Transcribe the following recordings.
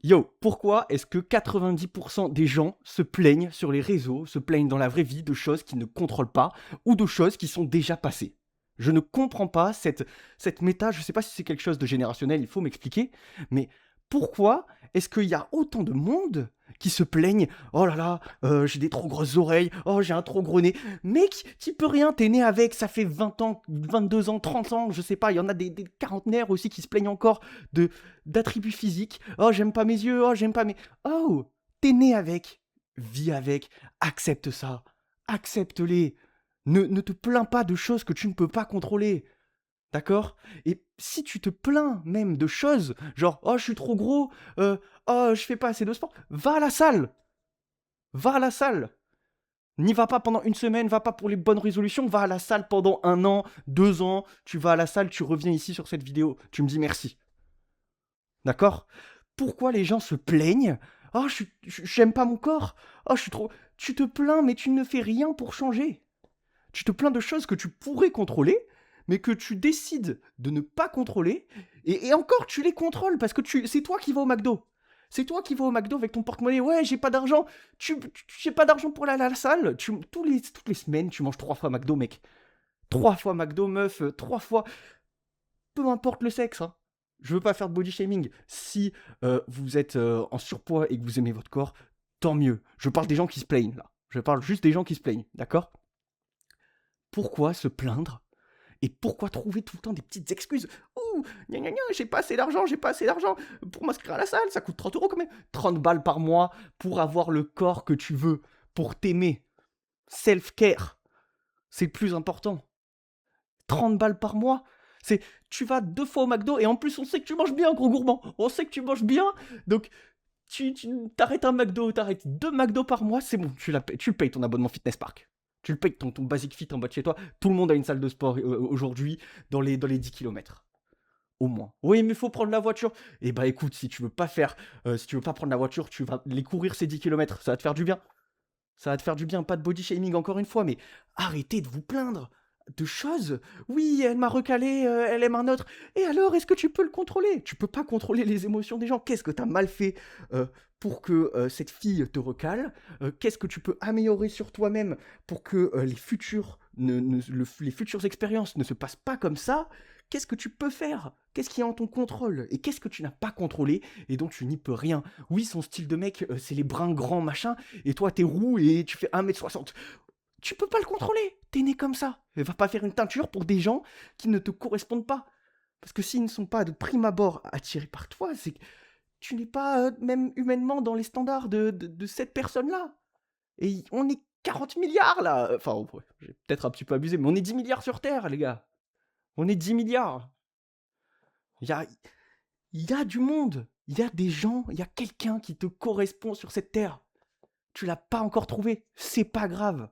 Yo, pourquoi est-ce que 90% des gens se plaignent sur les réseaux, se plaignent dans la vraie vie de choses qu'ils ne contrôlent pas ou de choses qui sont déjà passées? Je ne comprends pas cette méta, je ne sais pas si c'est quelque chose de générationnel, il faut m'expliquer, mais pourquoi est-ce qu'il y a autant de monde qui se plaignent? Oh là là, j'ai des trop grosses oreilles, oh j'ai un trop gros nez. Mec, tu peux rien, t'es né avec, ça fait 20 ans, 22 ans, 30 ans, je sais pas, il y en a des quarantenaires aussi qui se plaignent encore de d'attributs physiques. Oh, j'aime pas mes yeux, oh, j'aime pas mes... Oh, t'es né avec, vis avec, accepte ça, accepte-les. Ne te plains pas de choses que tu ne peux pas contrôler, d'accord? Et si tu te plains même de choses, genre, oh, je suis trop gros, oh, je fais pas assez de sport, va à la salle, va à la salle. N'y va pas pendant une semaine, va pas pour les bonnes résolutions, va à la salle pendant 1 an, 2 ans, tu vas à la salle, tu reviens ici sur cette vidéo, tu me dis merci. D'accord? Pourquoi les gens se plaignent? Oh, j'aime pas mon corps. Oh, je suis trop. Tu te plains, mais tu ne fais rien pour changer. Tu te plains de choses que tu pourrais contrôler, mais que tu décides de ne pas contrôler. Et encore, tu les contrôles parce que c'est toi qui vas au McDo. C'est toi qui vas au McDo avec ton porte-monnaie. Ouais, j'ai pas d'argent. J'ai pas d'argent pour aller à la salle. Toutes les semaines, tu manges 3 fois McDo, mec. 3 fois McDo, meuf. 3 fois. Peu importe le sexe, hein. Je veux pas faire de body shaming. Si vous êtes en surpoids et que vous aimez votre corps, tant mieux. Je parle des gens qui se plaignent là. Je parle juste des gens qui se plaignent, d'accord? Pourquoi se plaindre et pourquoi trouver tout le temps des petites excuses? Ouh, gna gna gna, j'ai pas assez d'argent, j'ai pas assez d'argent pour m'inscrire à la salle, ça coûte 30 € quand même. 30 balles par mois pour avoir le corps que tu veux, pour t'aimer. Self-care, c'est le plus important. 30 balles par mois. C'est, tu vas 2 fois au McDo et en plus on sait que tu manges bien, gros gourmand. On sait que tu manges bien. Donc tu t'arrêtes un McDo, t'arrêtes 2 McDo par mois, c'est bon, tu le payes ton abonnement Fitness Park. Tu le payes ton Basic Fit en bas de chez toi. Tout le monde a une salle de sport aujourd'hui dans les 10 kilomètres. Au moins. Oui, mais il faut prendre la voiture. Eh bah écoute, si tu veux pas prendre la voiture, tu vas les courir ces 10 kilomètres. Ça va te faire du bien. Ça va te faire du bien, pas de body shaming encore une fois, mais arrêtez de vous plaindre de choses. Oui, elle m'a recalé, elle aime un autre. Et alors, est-ce que tu peux le contrôler? Tu peux pas contrôler les émotions des gens. Qu'est-ce que t'as mal fait pour que cette fille te recale? Qu'est-ce que tu peux améliorer sur toi-même pour que les futures expériences ne se passent pas comme ça? Qu'est-ce que tu peux faire? Qu'est-ce qui est en ton contrôle? Et qu'est-ce que tu n'as pas contrôlé et dont tu n'y peux rien? Oui, son style de mec, c'est les brins grands, machin, et toi t'es roux et tu fais 1,60 m. Tu peux pas le contrôler, t'es né comme ça. Et va pas faire une teinture pour des gens qui ne te correspondent pas. Parce que s'ils ne sont pas de prime abord attirés par toi, c'est que tu n'es pas même humainement dans les standards de cette personne-là. Et on est 40 milliards là. Enfin, ouais, j'ai peut-être un petit peu abusé, mais on est 10 milliards sur Terre, les gars. On est 10 milliards. Il y a, il y a du monde. Il y a des gens, il y a quelqu'un qui te correspond sur cette Terre. Tu l'as pas encore trouvé. C'est pas grave.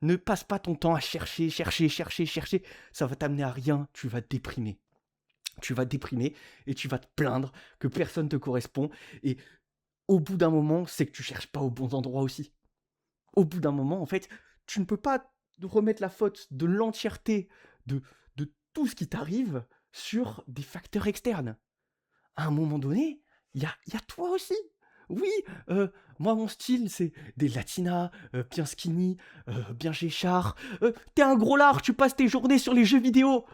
Ne passe pas ton temps à chercher, chercher, chercher, chercher. Ça va t'amener à rien. Tu vas déprimer. Tu vas déprimer et tu vas te plaindre que personne te correspond. Et au bout d'un moment, c'est que tu cherches pas au bon endroit aussi. Au bout d'un moment, en fait, tu ne peux pas remettre la faute de l'entièreté de, de tout ce qui t'arrive sur des facteurs externes. À un moment donné, il y a toi aussi. Oui, moi mon style c'est des latinas, bien skinny, bien géchard. T'es un gros lard, tu passes tes journées sur les jeux vidéo.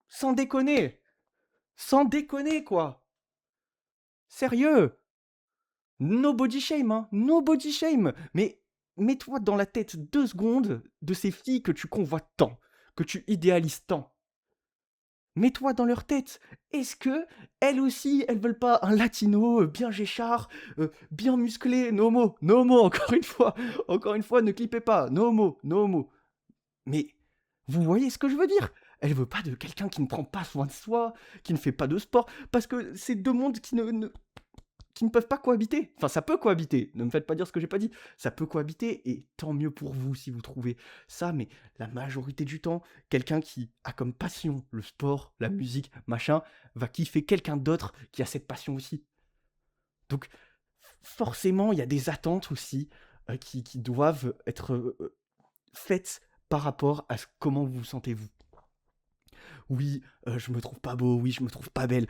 Sans déconner. Sans déconner quoi. Sérieux. No body shame, hein. No body shame. Mais mets-toi dans la tête 2 secondes de ces filles que tu convoites tant, que tu idéalises tant. Mets-toi dans leur tête. Est-ce que elles aussi, elles veulent pas un latino bien géchard, bien musclé? No homo, encore une fois, ne clippez pas. No homo, no homo. Mais vous voyez ce que je veux dire? Elle veut pas de quelqu'un qui ne prend pas soin de soi, qui ne fait pas de sport, parce que c'est 2 mondes qui ne peuvent pas cohabiter. Enfin, ça peut cohabiter. Ne me faites pas dire ce que j'ai pas dit. Ça peut cohabiter et tant mieux pour vous si vous trouvez ça. Mais la majorité du temps, quelqu'un qui a comme passion le sport, la musique, machin, va kiffer quelqu'un d'autre qui a cette passion aussi. Donc, forcément, il y a des attentes aussi qui doivent être faites par rapport à comment vous vous sentez vous. Oui, je me trouve pas beau, oui, je me trouve pas belle.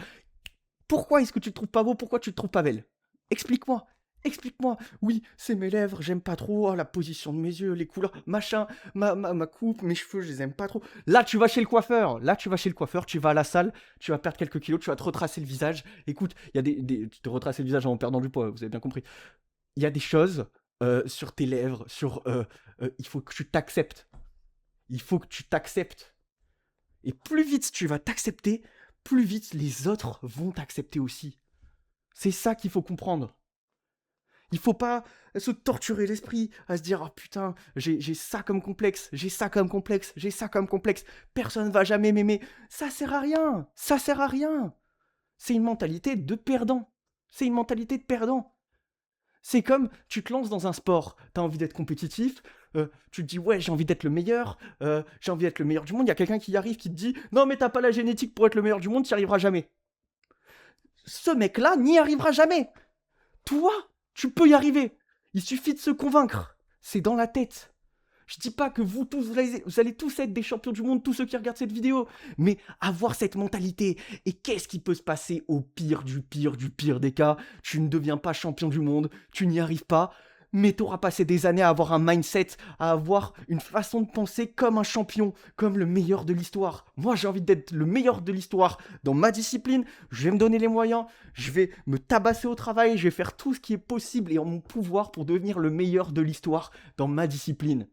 Pourquoi est-ce que tu te trouves pas beau? Pourquoi tu te trouves pas belle? Explique-moi. Explique-moi. Oui, c'est mes lèvres, j'aime pas trop. Oh, la position de mes yeux, les couleurs, machin, ma coupe, mes cheveux, je les aime pas trop. Là, tu vas chez le coiffeur. Là, tu vas chez le coiffeur, tu vas à la salle, tu vas perdre quelques kilos, tu vas te retracer le visage. Écoute, il y a tu te retraces le visage en perdant du poids, vous avez bien compris. Il y a des choses sur tes lèvres, il faut que tu t'acceptes. Il faut que tu t'acceptes. Et plus vite tu vas t'accepter, plus vite les autres vont t'accepter aussi. C'est ça qu'il faut comprendre. Il faut pas se torturer l'esprit à se dire oh putain, j'ai ça comme complexe, j'ai ça comme complexe, j'ai ça comme complexe, personne va jamais m'aimer. Ça sert à rien, ça sert à rien. C'est une mentalité de perdant. C'est une mentalité de perdant. C'est comme tu te lances dans un sport, tu as envie d'être compétitif, tu te dis ouais j'ai envie d'être le meilleur, j'ai envie d'être le meilleur du monde, il y a quelqu'un qui y arrive qui te dit non mais t'as pas la génétique pour être le meilleur du monde, tu n'y arriveras jamais. Ce mec-là n'y arrivera jamais. Toi, tu peux y arriver. Il suffit de se convaincre. C'est dans la tête. Je dis pas que vous tous, vous allez tous être des champions du monde, tous ceux qui regardent cette vidéo, mais avoir cette mentalité. Et qu'est-ce qui peut se passer au pire du pire du pire des cas? Tu ne deviens pas champion du monde, tu n'y arrives pas, mais tu auras passé des années à avoir un mindset, à avoir une façon de penser comme un champion, comme le meilleur de l'histoire. Moi, j'ai envie d'être le meilleur de l'histoire dans ma discipline, je vais me donner les moyens, je vais me tabasser au travail, je vais faire tout ce qui est possible et en mon pouvoir pour devenir le meilleur de l'histoire dans ma discipline.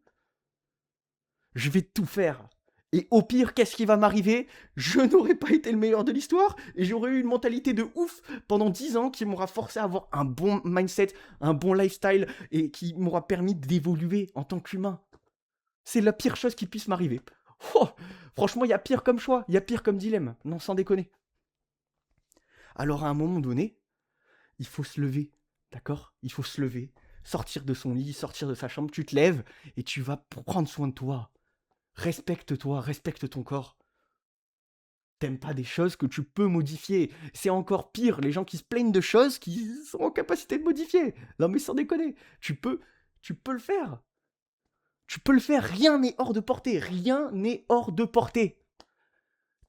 Je vais tout faire. Et au pire, qu'est-ce qui va m'arriver? Je n'aurais pas été le meilleur de l'histoire et j'aurais eu une mentalité de ouf pendant 10 ans qui m'aura forcé à avoir un bon mindset, un bon lifestyle et qui m'aura permis d'évoluer en tant qu'humain. C'est la pire chose qui puisse m'arriver. Oh, franchement, il y a pire comme choix, il y a pire comme dilemme, non sans déconner. Alors à un moment donné, il faut se lever, d'accord? Il faut se lever, sortir de son lit, sortir de sa chambre, tu te lèves et tu vas prendre soin de toi. Respecte-toi, respecte ton corps. T'aimes pas des choses que tu peux modifier. C'est encore pire, les gens qui se plaignent de choses qui sont en capacité de modifier. Non mais sans déconner, tu peux le faire. Tu peux le faire, rien n'est hors de portée, rien n'est hors de portée.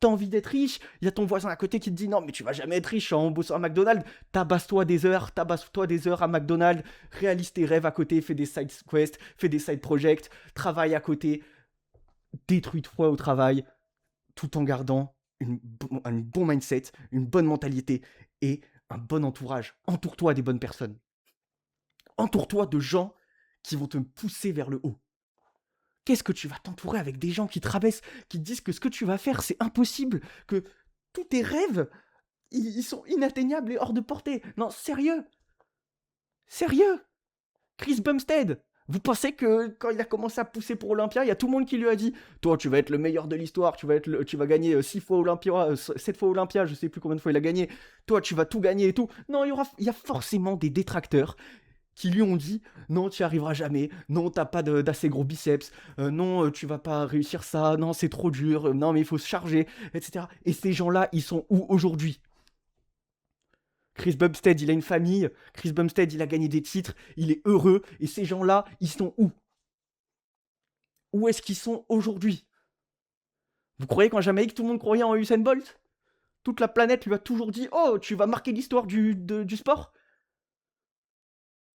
T'as envie d'être riche, il y a ton voisin à côté qui te dit non mais tu vas jamais être riche en bossant à McDonald's, tabasse-toi des heures à McDonald's, réalise tes rêves à côté, fais des side quests, fais des side projects, travaille à côté, détruis-toi au travail, tout en gardant un bon mindset, une bonne mentalité et un bon entourage. Entoure-toi des bonnes personnes. Entoure-toi de gens qui vont te pousser vers le haut. Qu'est-ce que tu vas t'entourer avec des gens qui te rabaissent, qui te disent que ce que tu vas faire, c'est impossible, que tous tes rêves, ils sont inatteignables et hors de portée. Non, sérieux. Sérieux. Chris Bumstead, vous pensez que quand il a commencé à pousser pour Olympia, il y a tout le monde qui lui a dit toi tu vas être le meilleur de l'histoire, tu vas gagner 6 fois Olympia, 7 fois Olympia, je sais plus combien de fois il a gagné, toi tu vas tout gagner et tout. Non, il y a forcément des détracteurs qui lui ont dit non tu n'y arriveras jamais, non t'as pas d'assez gros biceps, non tu vas pas réussir ça, non c'est trop dur, non mais il faut se charger, etc. Et ces gens-là, ils sont où aujourd'hui? Chris Bumstead, il a une famille. Chris Bumstead, il a gagné des titres. Il est heureux. Et ces gens-là, ils sont où? Où est-ce qu'ils sont aujourd'hui? Vous croyez qu'en Jamaïque, tout le monde croyait en Usain Bolt? Toute la planète lui a toujours dit oh, tu vas marquer l'histoire du sport?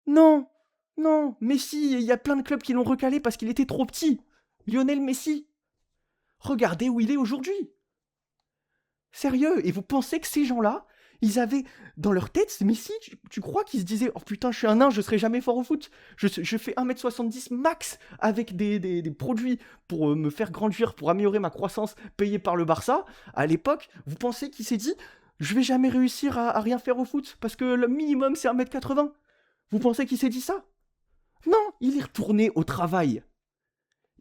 Non, non, Messi, il y a plein de clubs qui l'ont recalé parce qu'il était trop petit. Lionel Messi. Regardez où il est aujourd'hui. Sérieux, et vous pensez que ces gens-là, ils avaient dans leur tête, mais si, tu crois qu'ils se disaient oh putain, je suis un nain, je serai jamais fort au foot. Je fais 1m70 max avec des produits pour me faire grandir, pour améliorer ma croissance, payés par le Barça. À l'époque, vous pensez qu'il s'est dit je vais jamais réussir à rien faire au foot parce que le minimum c'est 1m80. Vous pensez qu'il s'est dit ça? Non, il est retourné au travail.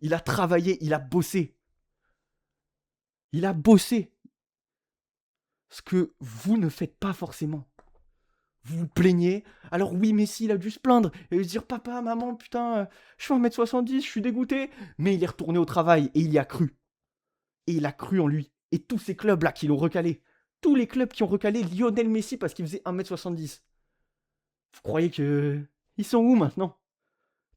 Il a travaillé, il a bossé. Il a bossé. Ce que vous ne faites pas forcément. Vous vous plaignez. Alors oui, Messi, il a dû se plaindre et se dire papa, maman, putain, je fais 1m70, je suis dégoûté. Mais il est retourné au travail et il y a cru. Et il a cru en lui. Et tous ces clubs-là qui l'ont recalé. Tous les clubs qui ont recalé Lionel Messi parce qu'il faisait 1m70. Vous croyez que... Ils sont où maintenant?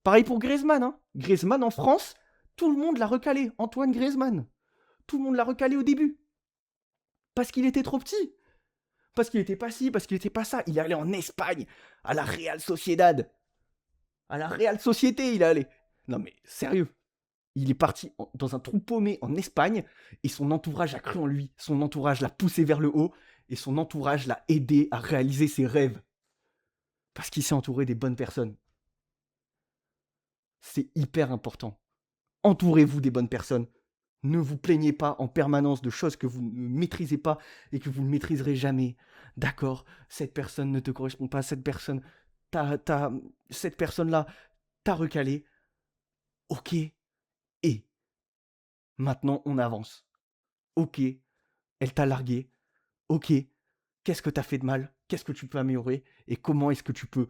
Pareil pour Griezmann, hein. Griezmann en France, tout le monde l'a recalé. Antoine Griezmann. Tout le monde l'a recalé au début. Parce qu'il était trop petit. parce qu'il était pas ci, parce qu'il était pas ça. Il est allé en Espagne, à la Real Sociedad. À la Real Société, il est allé. Non mais, sérieux. Il est parti dans un trou paumé en Espagne, et son entourage a cru en lui. Son entourage l'a poussé vers le haut, et son entourage l'a aidé à réaliser ses rêves. Parce qu'il s'est entouré des bonnes personnes. C'est hyper important. Entourez-vous des bonnes personnes. Ne vous plaignez pas en permanence de choses que vous ne maîtrisez pas et que vous ne maîtriserez jamais. D'accord, cette personne ne te correspond pas, cette personne, cette personne-là t'a recalé. Ok, et maintenant on avance. Ok, elle t'a largué. Ok, qu'est-ce que t'as fait de mal? Qu'est-ce que tu peux améliorer? Et comment est-ce que tu peux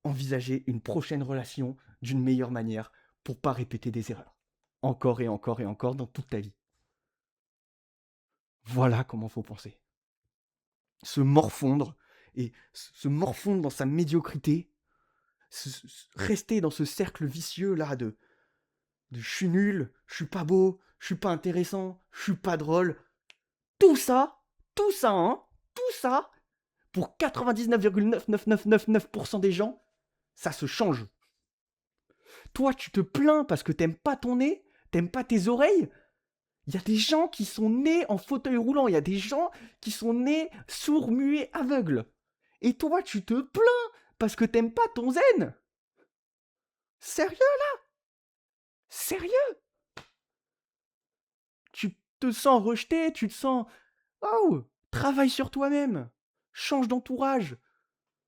envisager une prochaine relation d'une meilleure manière pour pas répéter des erreurs? Encore et encore et encore dans toute ta vie. Voilà comment faut penser. Se morfondre et se morfondre dans sa médiocrité, rester dans ce cercle vicieux là de je suis nul, je suis pas beau, je suis pas intéressant, je suis pas drôle. Tout ça, hein, tout ça, pour 99,99999% des gens, ça se change. Toi, tu te plains parce que t'aimes pas ton nez, t'aimes pas tes oreilles. Il y a des gens qui sont nés en fauteuil roulant, il y a des gens qui sont nés sourds, muets, aveugles. Et toi, tu te plains parce que t'aimes pas ton zen. Sérieux là? Sérieux? Tu te sens rejeté, tu te sens... Oh, travaille sur toi-même. Change d'entourage.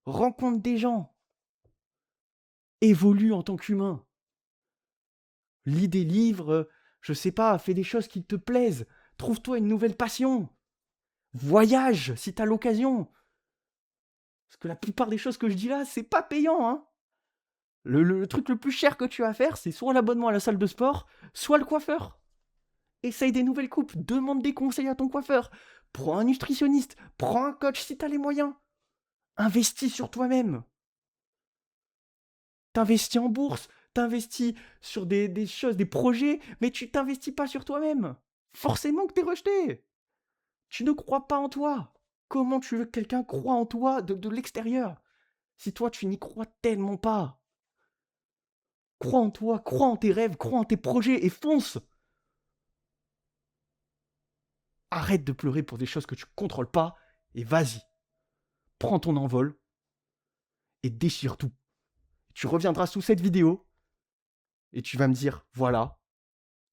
Rencontre des gens. Évolue en tant qu'humain. Lis des livres, je sais pas, fais des choses qui te plaisent. Trouve-toi une nouvelle passion. Voyage si t'as l'occasion. Parce que la plupart des choses que je dis là, c'est pas payant, hein. Le truc le plus cher que tu as à faire, c'est soit l'abonnement à la salle de sport, soit le coiffeur. Essaye des nouvelles coupes, demande des conseils à ton coiffeur. Prends un nutritionniste, prends un coach si t'as les moyens. Investis sur toi-même. T'investis en bourse, t'investis sur des choses, des projets, mais tu t'investis pas sur toi-même. Forcément que t'es rejeté. Tu ne crois pas en toi. Comment tu veux que quelqu'un croie en toi de l'extérieur si toi tu n'y crois tellement pas? Crois en toi, crois en tes rêves, crois en tes projets et fonce. Arrête de pleurer pour des choses que tu ne contrôles pas et vas-y. Prends ton envol et déchire tout. Tu reviendras sous cette vidéo et tu vas me dire, voilà,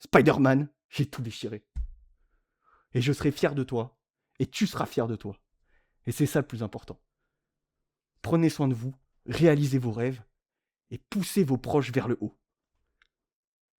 Spider-Man, j'ai tout déchiré. Et je serai fier de toi et tu seras fier de toi. Et c'est ça le plus important. Prenez soin de vous, réalisez vos rêves et poussez vos proches vers le haut.